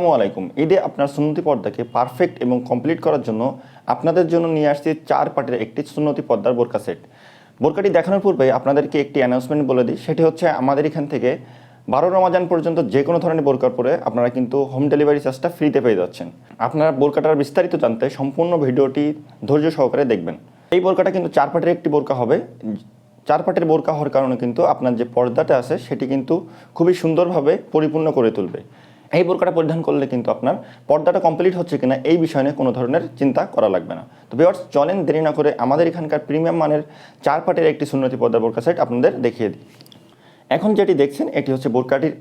আসসালামু আলাইকুম। ঈদে আপনার সুন্নতি পর্দাকে পারফেক্ট এবং কমপ্লিট করার জন্য আপনাদের জন্য নিয়ে আসছি 4 পার্টের একটি সুন্নতি পর্দার বোরকা সেট। বোরকাটি দেখানোর পূর্বে আপনাদেরকে একটি অ্যানাউন্সমেন্ট বলে দিই, সেটি হচ্ছে আমাদের এখান থেকে 12 রমজান পর্যন্ত যে কোনো ধরনের বোরকার পরে আপনারা কিন্তু হোম ডেলিভারি চার্জটা ফ্রিতে পেয়ে যাচ্ছেন। আপনারা বোরকাটার বিস্তারিত জানতে সম্পূর্ণ ভিডিওটি ধৈর্য সহকারে দেখবেন। এই বোরকাটা কিন্তু 4 পার্টের একটি বোরকা হবে। 4 পার্টের বোরকা হওয়ার কারণে কিন্তু আপনার যে পর্দাটা আছে সেটি কিন্তু খুবই সুন্দরভাবে পরিপূর্ণ করে তুলবে। এই বোরকাটা পরিধান করলে কিন্তু আপনার পর্দাটা কমপ্লিট হচ্ছে কিনা এই বিষয় নিয়ে কোনো ধরনের চিন্তা করা লাগবে না। তো ভিউয়ার্স, চলেন দেরি না করে আমাদের এখানকার প্রিমিয়াম মানের 4 পার্টের একটি সুন্নতি পর্দার বোরকা সেট আপনাদের দেখিয়ে দিই। এখন যেটি দেখছেন এটি হচ্ছে বোরকাটির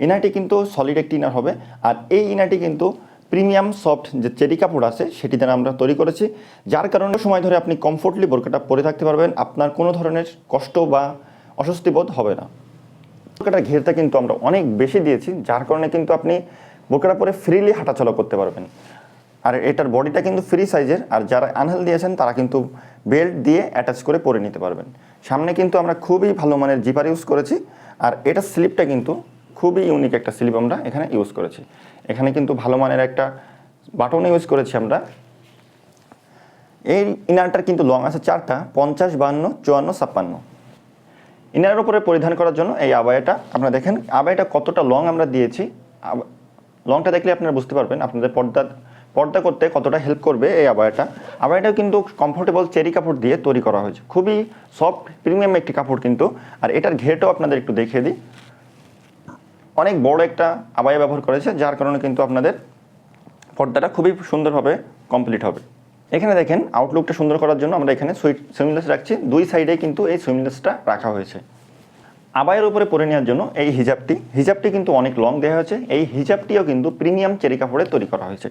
ইনারটি কিন্তু সলিড একটি ইনার হবে। আর এই ইনারটি কিন্তু প্রিমিয়াম সফট যে চেরি কাপড় আছে সেটি দ্বারা আমরা তৈরি করেছি, যার কারণে সময় ধরে আপনি কমফোর্টলি বোরকাটা পরে থাকতে পারবেন। আপনার কোনো ধরনের কষ্ট বা অস্বস্তি বোধ হবে না। বোরকাটার ঘেরটা কিন্তু আমরা অনেক বেশি দিয়েছি, যার কারণে কিন্তু আপনি বোরকাটা পরে ফ্রিলি হাঁটাচলা করতে পারবেন। আর এটার বডিটা কিন্তু ফ্রি সাইজের, আর যারা আনহেলদি আছেন তারা কিন্তু বেল্ট দিয়ে অ্যাটাচ করে পরে নিতে পারবেন। সামনে কিন্তু আমরা খুবই ভালো মানের জিপার ইউজ করেছি, আর এটার স্লিপটা কিন্তু খুবই ইউনিক একটা স্লিপ আমরা এখানে ইউজ করেছি। এখানে কিন্তু ভালো মানের একটা বাটন ইউজ করেছি আমরা। এই ইনারটার কিন্তু লং আছে 4টা, 50, 52, 54, 56। ইনারের উপরে পরিধান করার জন্য এই আবায়াটা আপনারা দেখেন, আবায়াটা কতটা লং আমরা দিয়েছি। লংটা দেখলে আপনারা বুঝতে পারবেন আপনাদের পর্দা করতে কতটা হেল্প করবে এই আবায়াটাও কিন্তু কমফোর্টেবল চেরি কাপড় দিয়ে তৈরি করা হয়েছে। খুবই সফট প্রিমিয়াম একটি কাপড় কিন্তু। আর এটার ঘেরটাও আপনাদের একটু দেখিয়ে দিই। অনেক বড় একটা আবায়া ব্যবহার করেছে, যার কারণে কিন্তু আপনাদের পর্দাটা খুবই সুন্দরভাবে কমপ্লিট হবে। এখানে দেখেন আউটলুকটা সুন্দর করার জন্য আমরা এখানে সুইমলেস রাখছি। দুই সাইডে কিন্তু এই সুইমলেসটা রাখা হয়েছে। আবায়ের উপরে পরে নেওয়ার জন্য এই হিজাবটি কিন্তু অনেক লং দেওয়া হয়েছে। এই হিজাবটিও কিন্তু প্রিমিয়াম চেরি কাপড়ে তৈরি করা হয়েছে।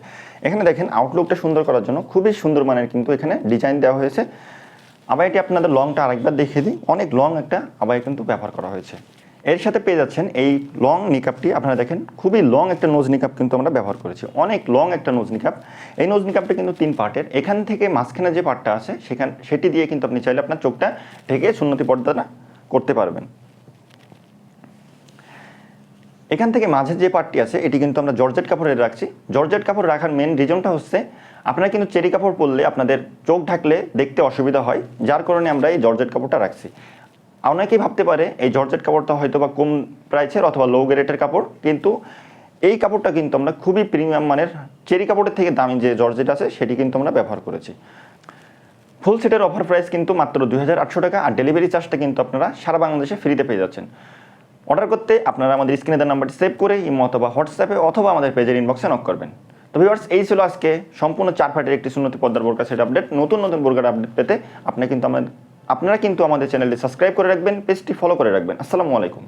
এখানে দেখেন আউটলুকটা সুন্দর করার জন্য খুবই সুন্দর মানের কিন্তু এখানে ডিজাইন দেওয়া হয়েছে। আবায়াটি আপনাদের লংটা আরেকবার দেখিয়ে দিই। অনেক লং একটা আবায়া কিন্তু ব্যবহার করা হয়েছে। এর সাথে পেয়ে যাচ্ছেন এই লং নিকাপটি। আপনারা দেখেন খুবই লং একটা নোজ নিকাপ কিন্তু আমরা ব্যবহার করেছি, অনেক লং একটা নোজ নিকাপ। এই নোজ নিকাপটা কিন্তু 3 পার্টের। এখান থেকে মাঝখানে যে পার্টটা আছে সেটি দিয়ে কিন্তু আপনি চাইলে আপনার চোখটা ঢেকে সুন্নতি পর্দাটা করতে পারবেন। এখান থেকে মাঝের যে পার্টটি আছে এটি কিন্তু আমরা জর্জেট কাপড়ে রাখছি। জর্জেট কাপড় রাখার মেন রিজনটা হচ্ছে আপনারা কিন্তু চেরি কাপড় পরলে আপনাদের চোখ ঢাকলে দেখতে অসুবিধা হয়, যার কারণে আমরা এই জর্জেট কাপড়টা রাখছি। অনেকেই ভাবতে পারে এই জর্জেট কাপড়টা হয়তো বা কম প্রাইসের অথবা লো গ্রেডের কাপড়, কিন্তু এই কাপড়টা কিন্তু আমরা খুবই প্রিমিয়াম মানের চেরি কাপড়ের থেকে দামি যে জর্জেট আছে সেটি কিন্তু আমরা ব্যবহার করেছি। ফুল সেটের অফার প্রাইস কিন্তু মাত্র 2800 টাকা, আর ডেলিভারি চার্জটা কিন্তু আপনারা সারা বাংলাদেশে ফ্রিতে পেয়ে যাচ্ছেন। অর্ডার করতে আপনারা আমাদের স্ক্রিনে দেওয়া নাম্বারটি সেভ করে ইমো অথবা হোয়াটসঅ্যাপে অথবা আমাদের পেজের ইনবক্সে নক করবেন। তো ভিউয়ার্স, এই ছিল আজকে সম্পূর্ণ 4 পার্টের একটি সুন্নতি পর্দার বোরকা সেট আপডেট। নতুন বোরকার আপডেট পেতে আপনারা কিন্তু আমাদের চ্যানেলটি সাবস্ক্রাইব করে রাখবেন, পেজটি ফলো করে রাখবেন। আসসালামু আলাইকুম।